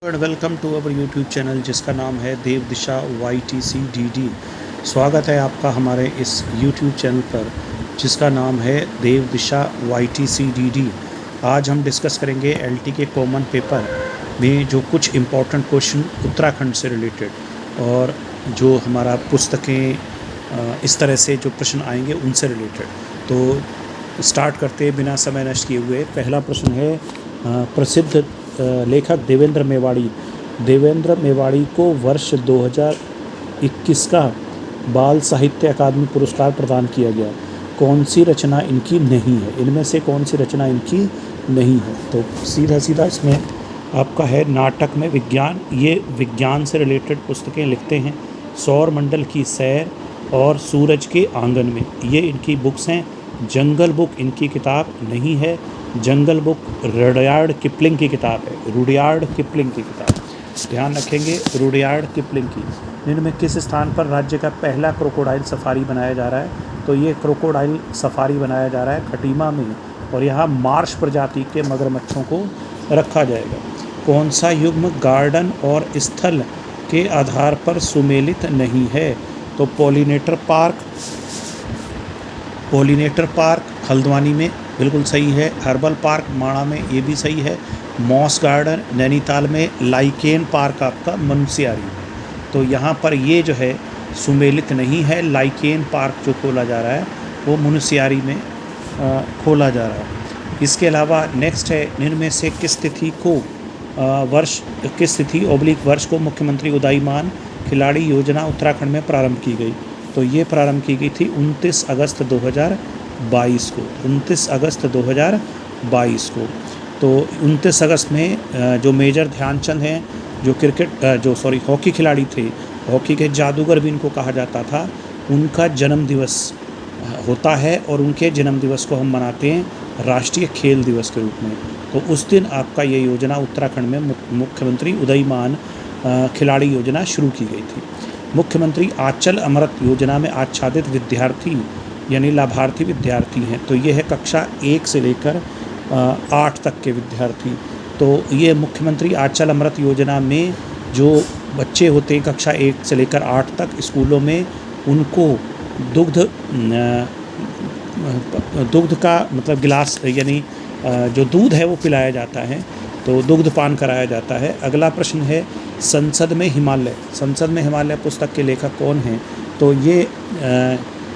And welcome to our YouTube channel जिसका नाम है देव दिशा YTCDD। स्वागत है आपका हमारे इस यूट्यूब चैनल पर जिसका नाम है देव दिशा YTCDD। आज हम डिस्कस करेंगे LT के कॉमन पेपर में जो कुछ इम्पोर्टेंट क्वेश्चन उत्तराखंड से रिलेटेड और जो हमारा पुस्तकें इस तरह से जो प्रश्न आएंगे उनसे रिलेटेड। तो स्टार्ट करते बिना समय नष्ट किए हुए। पहला प्रश्न है, प्रसिद्ध लेखक देवेंद्र मेवाड़ी को वर्ष 2021 का बाल साहित्य अकादमी पुरस्कार प्रदान किया गया। कौन सी रचना इनकी नहीं है? इनमें से कौन सी रचना इनकी नहीं है? तो सीधा सीधा इसमें आपका है नाटक में विज्ञान। ये विज्ञान से रिलेटेड पुस्तकें लिखते हैं। सौर मंडल की सैर और सूरज के आंगन में, ये इनकी बुक्स हैं। जंगल बुक इनकी किताब नहीं है। जंगल बुक रुडयार्ड किपलिंग की किताब है। रुडयार्ड किपलिंग की किताब, ध्यान रखेंगे, रुडयार्ड किपलिंग की। इनमें किस स्थान पर राज्य का पहला क्रोकोडाइल सफारी बनाया जा रहा है? तो ये क्रोकोडाइल सफारी बनाया जा रहा है खटीमा में, और यहाँ मार्श प्रजाति के मगरमच्छों को रखा जाएगा। कौन सा युग्म गार्डन और स्थल के आधार पर सुमेलित नहीं है? तो पॉलिनेटर पार्क हल्द्वानी में बिल्कुल सही है। हर्बल पार्क माणा में, ये भी सही है। मॉस गार्डन नैनीताल में। लाइकेन पार्क आपका मुनस्यारी में। तो यहाँ पर ये जो है सुमेलित नहीं है। लाइकेन पार्क जो खोला जा रहा है वो मुनस्यारी में खोला जा रहा है। इसके अलावा नेक्स्ट है, इनमें से किस तिथि वर्ष को मुख्यमंत्री उदयमान खिलाड़ी योजना उत्तराखंड में प्रारंभ की गई? तो ये प्रारंभ की गई थी 29 अगस्त 2022 को। 29 अगस्त 2022 को। तो 29 अगस्त में जो मेजर ध्यानचंद हैं, जो हॉकी खिलाड़ी थे, हॉकी के जादूगर भी इनको कहा जाता था, उनका जन्म दिवस होता है और उनके जन्म दिवस को हम मनाते हैं राष्ट्रीय खेल दिवस के रूप में। तो उस दिन आपका ये योजना उत्तराखंड में मुख्यमंत्री उदयमान खिलाड़ी योजना शुरू की गई थी। मुख्यमंत्री आंचल अमृत योजना में आच्छादित विद्यार्थी यानी लाभार्थी विद्यार्थी हैं, तो ये है कक्षा 1 से लेकर 8 तक के विद्यार्थी। तो ये मुख्यमंत्री आंचल अमृत योजना में जो बच्चे होते हैं कक्षा 1 से लेकर 8 तक स्कूलों में, उनको दुग्ध का मतलब गिलास यानी जो दूध है वो पिलाया जाता है, तो दुग्ध पान कराया जाता है। अगला प्रश्न है, संसद में हिमालय पुस्तक के लेखक कौन हैं? तो ये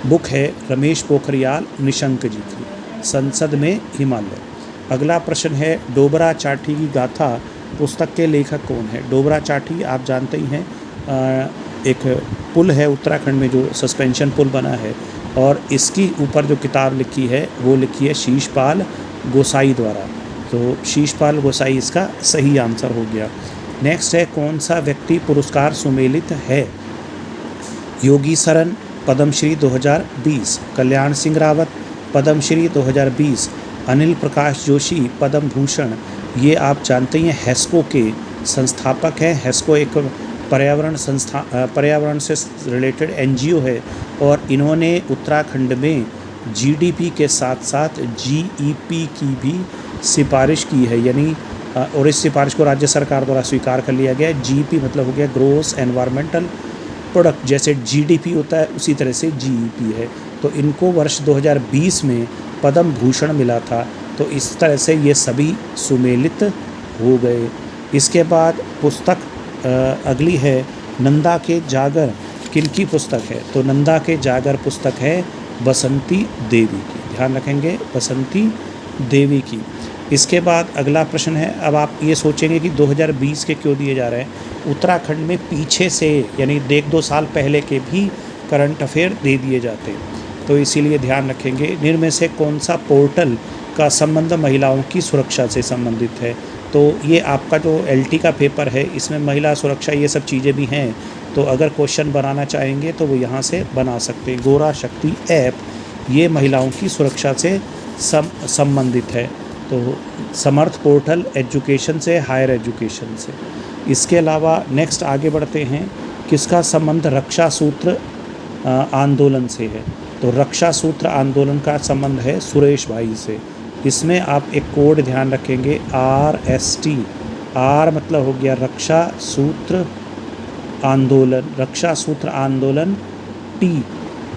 बुक है रमेश पोखरियाल निशंक जी की, संसद में हिमालय। अगला प्रश्न है, डोबरा चाठी की गाथा पुस्तक के लेखक कौन है? डोबरा चाठी आप जानते ही हैं, एक पुल है उत्तराखंड में जो सस्पेंशन पुल बना है, और इसकी ऊपर जो किताब लिखी है वो लिखी है शीशपाल गोसाई द्वारा। तो शीशपाल गोसाई इसका सही आंसर हो गया। नेक्स्ट है, कौन सा व्यक्ति पुरस्कार सुमेलित है? योगी सरन पद्मश्री 2020, कल्याण सिंह रावत पद्मश्री 2020, अनिल प्रकाश जोशी पद्म भूषण। ये आप जानते हैं हेस्को के संस्थापक हैं। हेस्को एक पर्यावरण से रिलेटेड NGO है, और इन्होंने उत्तराखंड में GDP के साथ साथ GEP की भी सिफारिश की है, यानी और इस सिफारिश को राज्य सरकार द्वारा स्वीकार कर लिया गया है। GEP मतलब हो गया ग्रोस एनवायरमेंटल प्रोडक्ट, जैसे GDP होता है उसी तरह से GEP है। तो इनको वर्ष 2020 में पद्म भूषण मिला था। तो इस तरह से ये सभी सुमेलित हो गए। इसके बाद पुस्तक अगली है, नंदा के जागर किनकी पुस्तक है? तो नंदा के जागर पुस्तक है बसंती देवी की, ध्यान रखेंगे, बसंती देवी की। इसके बाद अगला प्रश्न है, अब आप ये सोचेंगे कि 2020 के क्यों दिए जा रहे हैं? उत्तराखंड में पीछे से यानी 1-2 साल पहले के भी करंट अफेयर दे दिए जाते हैं, तो इसीलिए ध्यान रखेंगे। इनमें से कौन सा पोर्टल का संबंध महिलाओं की सुरक्षा से संबंधित है? तो ये आपका जो LT का पेपर है इसमें महिला सुरक्षा ये सब चीज़ें भी हैं, तो अगर क्वेश्चन बनाना चाहेंगे तो वो यहाँ से बना सकते हैं। गोरा शक्ति ऐप ये महिलाओं की सुरक्षा से संबंधित है। तो समर्थ पोर्टल एजुकेशन से, हायर एजुकेशन से। इसके अलावा नेक्स्ट आगे बढ़ते हैं, किसका संबंध रक्षा सूत्र आंदोलन से है? तो रक्षा सूत्र आंदोलन का संबंध है सुरेश भाई से। इसमें आप एक कोड ध्यान रखेंगे, RST आर मतलब हो गया रक्षा सूत्र आंदोलन टी,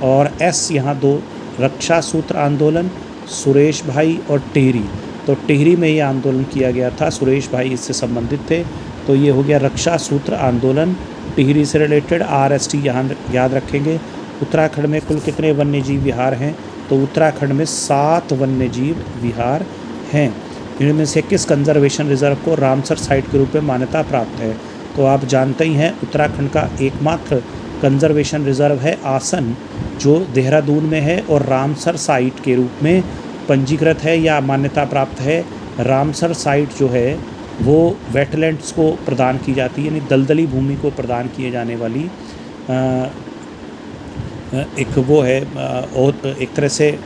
और एस यहाँ दो, रक्षा सूत्र आंदोलन सुरेश भाई और टेहरी। तो टेहरी में ये आंदोलन किया गया था, सुरेश भाई इससे संबंधित थे, तो ये हो गया रक्षा सूत्र आंदोलन। टिहरी से रिलेटेड RST यहाँ याद रखेंगे। उत्तराखंड में कुल कितने वन्यजीव विहार हैं? तो उत्तराखंड में 7 वन्यजीव विहार हैं। इनमें से किस कंजर्वेशन रिजर्व को रामसर साइट के रूप में मान्यता प्राप्त है? तो आप जानते ही हैं उत्तराखंड का एकमात्र कंजर्वेशन रिजर्व है आसन, जो देहरादून में है और रामसर साइट के रूप में पंजीकृत है या मान्यता प्राप्त है। रामसर साइट जो है वो वेटलैंड्स को प्रदान की जाती है, यानी दलदली भूमि को प्रदान किए जाने वाली एक वो है, और एक तरह से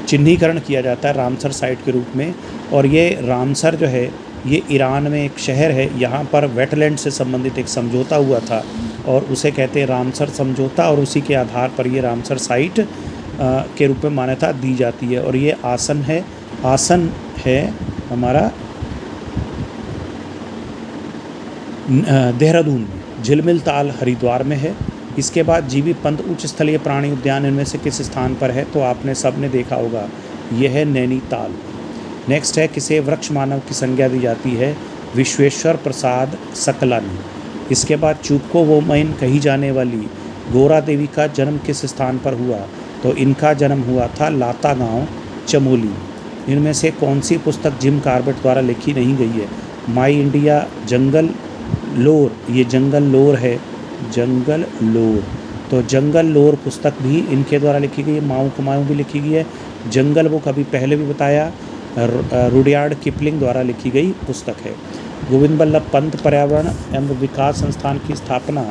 चिन्हीकरण किया जाता है रामसर साइट के रूप में। और ये रामसर जो है ये ईरान में एक शहर है, यहाँ पर वेटलैंड से संबंधित एक समझौता हुआ था और उसे कहते हैं रामसर समझौता, और उसी के आधार पर ये रामसर साइट के रूप में मान्यता दी जाती है। और ये आसन है हमारा देहरादून में, झिलमिल ताल हरिद्वार में है। इसके बाद जीबी पंत उच्च स्थलीय प्राणी उद्यान इनमें से किस स्थान पर है? तो आपने सब ने देखा होगा, यह है नैनीताल। नेक्स्ट है, किसे वृक्ष मानव की संज्ञा दी जाती है? विश्वेश्वर प्रसाद सकला ने। इसके बाद चुपको वोमैन कही जाने वाली गोरा देवी का जन्म किस स्थान पर हुआ? तो इनका जन्म हुआ था लाता गाँव चमोली। इनमें से कौन सी पुस्तक जिम कार्बेट द्वारा लिखी नहीं गई है? माई इंडिया जंगल लोर, ये जंगल लोर है, जंगल लोर। तो जंगल लोर पुस्तक भी इनके द्वारा लिखी गई है, माऊ कुमाऊँ भी लिखी गई है। जंगल बुक अभी पहले भी बताया, रुडयार्ड किपलिंग द्वारा लिखी गई पुस्तक है। गोविंद बल्लभ पंत पर्यावरण एवं विकास संस्थान की स्थापना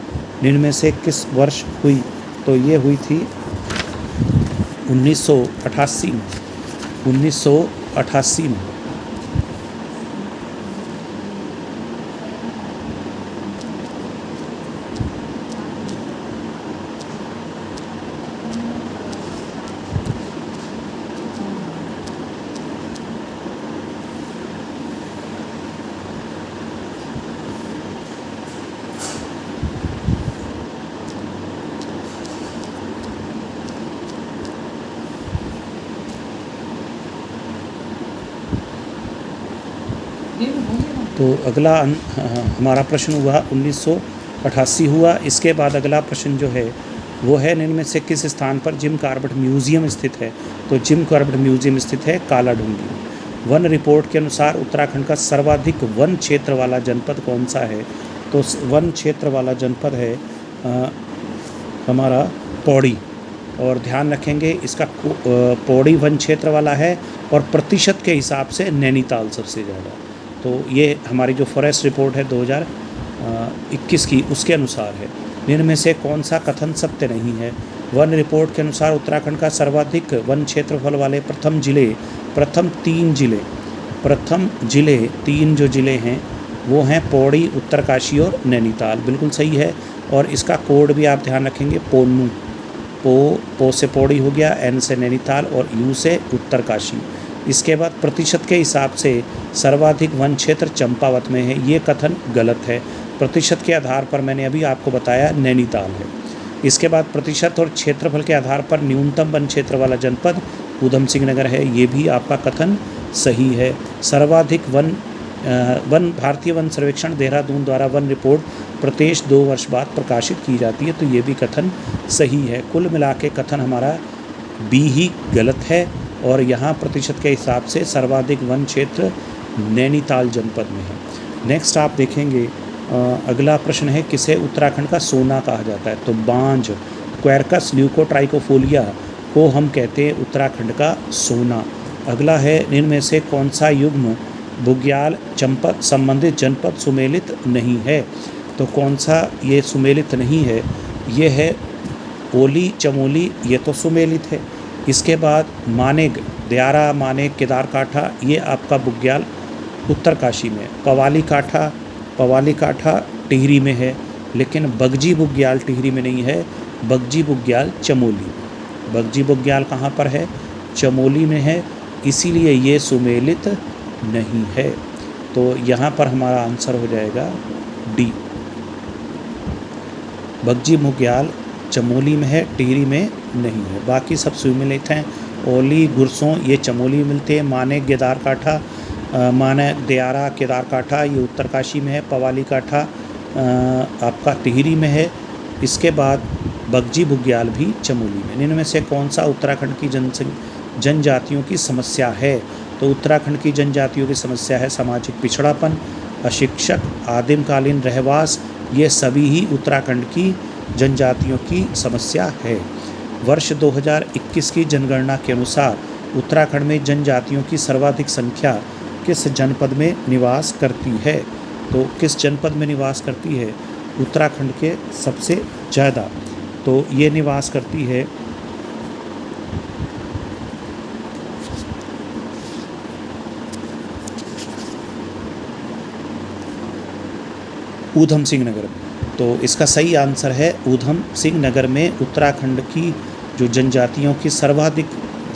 इनमें से किस वर्ष हुई? तो ये हुई थी 1988 में, 1988 में। तो अगला हमारा प्रश्न हुआ 1988 हुआ। इसके बाद अगला प्रश्न जो है वो है, इनमें से किस स्थान पर जिम कॉर्बेट म्यूजियम स्थित है? तो जिम कॉर्बेट म्यूजियम स्थित है कालाढूंगी। वन रिपोर्ट के अनुसार उत्तराखंड का सर्वाधिक वन क्षेत्र वाला जनपद कौन सा है? तो वन क्षेत्र वाला जनपद है हमारा पौड़ी। और ध्यान रखेंगे इसका पौड़ी वन क्षेत्र वाला है, और प्रतिशत के हिसाब से नैनीताल सबसे ज़्यादा। तो ये हमारी जो फॉरेस्ट रिपोर्ट है 2021 की, उसके अनुसार है। इनमें से कौन सा कथन सत्य नहीं है? वन रिपोर्ट के अनुसार उत्तराखंड का सर्वाधिक वन क्षेत्रफल वाले प्रथम तीन जो जिले हैं वो हैं पौड़ी, उत्तरकाशी और नैनीताल। बिल्कुल सही है। और इसका कोड भी आप ध्यान रखेंगे, पोन्नू। पो से पौड़ी हो गया, एन से नैनीताल और यू से उत्तरकाशी। इसके बाद प्रतिशत के हिसाब से सर्वाधिक वन क्षेत्र चंपावत में है, ये कथन गलत है। प्रतिशत के आधार पर मैंने अभी आपको बताया नैनीताल है। इसके बाद प्रतिशत और क्षेत्रफल के आधार पर न्यूनतम वन क्षेत्र वाला जनपद ऊधम सिंह नगर है, ये भी आपका कथन सही है। सर्वाधिक वन भारतीय वन सर्वेक्षण देहरादून द्वारा वन रिपोर्ट प्रत्येक 2 वर्ष बाद प्रकाशित की जाती है, तो ये भी कथन सही है। कुल मिला के कथन हमारा बी ही गलत है, और यहाँ प्रतिशत के हिसाब से सर्वाधिक वन क्षेत्र नैनीताल जनपद में है। नेक्स्ट आप देखेंगे अगला प्रश्न है, किसे उत्तराखंड का सोना कहा जाता है? तो बांज, क्वेरकस ल्यूकोट्राइकोफोलिया को हम कहते हैं उत्तराखंड का सोना। अगला है, इनमें से कौन सा युग्म बुग्याल चंपत संबंधित जनपद सुमेलित नहीं है? तो कौन सा ये सुमेलित नहीं है? ये है ओली चमोली, ये तो सुमेलित है। इसके बाद मानेक, दयारा मानेक, केदारकाठा, ये आपका बुग्याल उत्तरकाशी में। पवाली काठा टिहरी में है, लेकिन बगजी बुग्याल टिहरी में नहीं है, बगजी बुग्याल चमोली। बगजी बुग्याल कहाँ पर है? चमोली में है, इसीलिए ये सुमेलित नहीं है। तो यहाँ पर हमारा आंसर हो जाएगा डी। बगजी मुग्याल चमोली में है, टिहरी में नहीं है। बाकी सब सुमेलित हैं। ओली गुरसों ये चमोली में मिलते हैं। माने गेदार काठा, माने दियारा केदार काठा ये उत्तरकाशी में है। पवाली काठा आपका टिहरी में है। इसके बाद बगजी बुग्याल भी चमोली में। इनमें से कौन सा उत्तराखंड की जनजातियों की समस्या है? तो उत्तराखंड की जनजातियों की समस्या है सामाजिक पिछड़ापन, अशिक्षक, आदिमकालीन रहवास। ये सभी ही उत्तराखंड की जनजातियों की समस्या है। वर्ष 2021 की जनगणना के अनुसार उत्तराखंड में जनजातियों की सर्वाधिक संख्या किस जनपद में निवास करती है? तो किस जनपद में निवास करती है उत्तराखंड के सबसे ज़्यादा? तो ये निवास करती है ऊधम सिंह नगर में। तो इसका सही आंसर है ऊधम सिंह नगर में। उत्तराखंड की जो जनजातियों की सर्वाधिक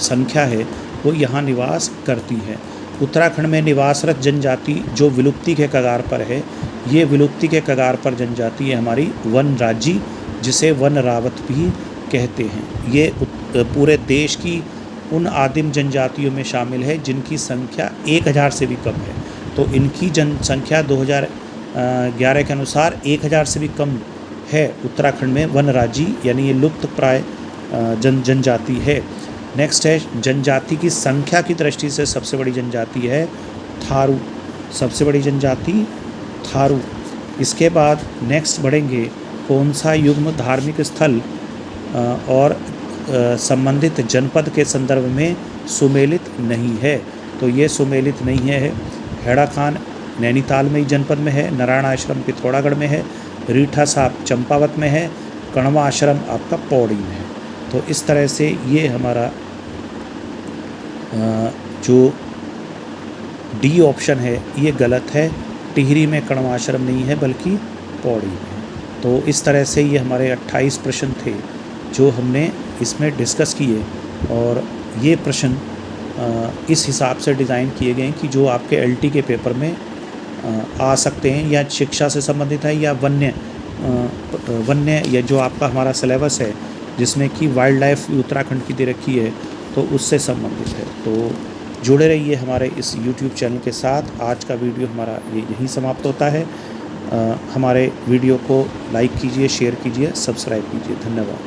संख्या है वो यहाँ निवास करती है। उत्तराखंड में निवासरत जनजाति जो विलुप्ति के कगार पर है, ये विलुप्ति के कगार पर जनजाति है हमारी वनराजी, जिसे वन रावत भी कहते हैं। ये पूरे देश की उन आदिम जनजातियों में शामिल है जिनकी संख्या 1000 से भी कम है। तो इनकी जनसंख्या 2011 के अनुसार 1000 से भी कम है उत्तराखंड में वनराजी, यानी ये लुप्त प्राय जनजाति है। नेक्स्ट है जनजाति की संख्या की दृष्टि से सबसे बड़ी जनजाति है थारू। सबसे बड़ी जनजाति थारू। इसके बाद नेक्स्ट बढ़ेंगे कौन सा युग्म धार्मिक स्थल और संबंधित जनपद के संदर्भ में सुमेलित नहीं है? तो ये सुमेलित नहीं है। हेड़ा खान नैनीताल में ही जनपद में है। नारायण आश्रम पिथौरागढ़ में है। रीठा साहब चंपावत में है। कणवा आश्रम आपका पौड़ी में है। तो इस तरह से ये हमारा जो डी ऑप्शन है ये गलत है। टिहरी में कणवा आश्रम नहीं है बल्कि पौड़ी में है। तो इस तरह से ये हमारे 28 प्रश्न थे जो हमने इसमें डिस्कस किए, और ये प्रश्न इस हिसाब से डिज़ाइन किए गए हैं कि जो आपके एलटी के पेपर में आ सकते हैं, या शिक्षा से संबंधित है, या वन्य या जो आपका हमारा सिलेबस है जिसमें कि वाइल्ड लाइफ उत्तराखंड की दे रखी है, तो उससे संबंधित है। तो जुड़े रहिए हमारे इस YouTube चैनल के साथ। आज का वीडियो हमारा यहीं समाप्त होता है। हमारे वीडियो को लाइक कीजिए, शेयर कीजिए, सब्सक्राइब कीजिए। धन्यवाद।